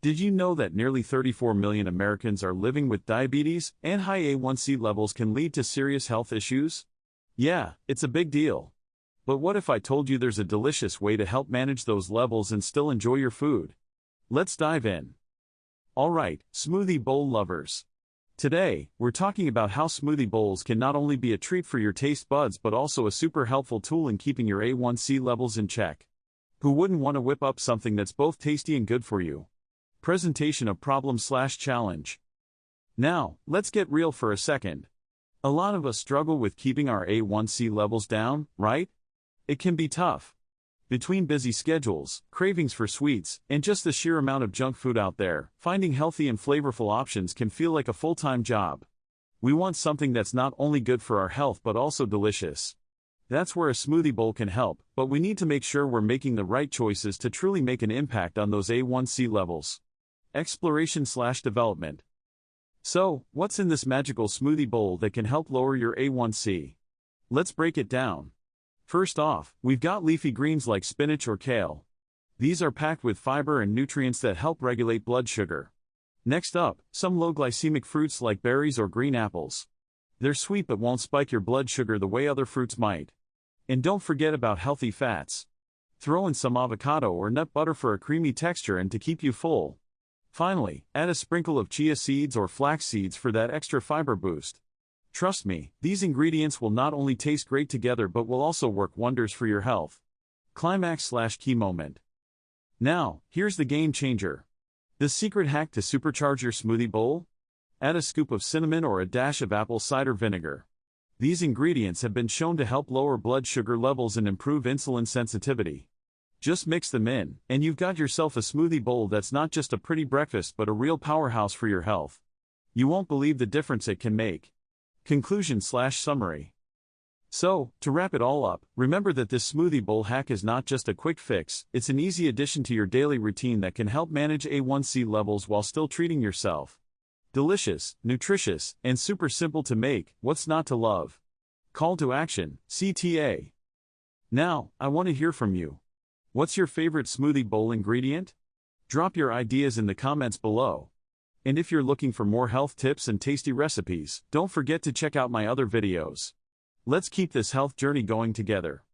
Did you know that nearly 34 million Americans are living with diabetes, and high A1c levels can lead to serious health issues? Yeah, it's a big deal. But what if I told you there's a delicious way to help manage those levels and still enjoy your food? Let's dive in. Alright, smoothie bowl lovers. Today, we're talking about how smoothie bowls can not only be a treat for your taste buds but also a super helpful tool in keeping your A1c levels in check. Who wouldn't want to whip up something that's both tasty and good for you? Presentation of problem/challenge. Now, let's get real for a second. A lot of us struggle with keeping our A1c levels down, right? It can be tough. Between busy schedules, cravings for sweets, and just the sheer amount of junk food out there, finding healthy and flavorful options can feel like a full-time job. We want something that's not only good for our health but also delicious. That's where a smoothie bowl can help, but we need to make sure we're making the right choices to truly make an impact on those A1c levels. Exploration/development. So, what's in this magical smoothie bowl that can help lower your A1c? Let's break it down. First off, we've got leafy greens like spinach or kale. These are packed with fiber and nutrients that help regulate blood sugar. Next up, some low glycemic fruits like berries or green apples. They're sweet but won't spike your blood sugar the way other fruits might. And don't forget about healthy fats. Throw in some avocado or nut butter for a creamy texture and to keep you full. Finally, add a sprinkle of chia seeds or flax seeds for that extra fiber boost. Trust me, these ingredients will not only taste great together but will also work wonders for your health. Climax/key moment. Now, here's the game changer. The secret hack to supercharge your smoothie bowl? Add a scoop of cinnamon or a dash of apple cider vinegar. These ingredients have been shown to help lower blood sugar levels and improve insulin sensitivity. Just mix them in, and you've got yourself a smoothie bowl that's not just a pretty breakfast but a real powerhouse for your health. You won't believe the difference it can make. Conclusion/summary. So, to wrap it all up, remember that this smoothie bowl hack is not just a quick fix, it's an easy addition to your daily routine that can help manage A1c levels while still treating yourself. Delicious, nutritious, and super simple to make, what's not to love? Call to action, CTA. Now, I want to hear from you. What's your favorite smoothie bowl ingredient? Drop your ideas in the comments below. And if you're looking for more health tips and tasty recipes, don't forget to check out my other videos. Let's keep this health journey going together.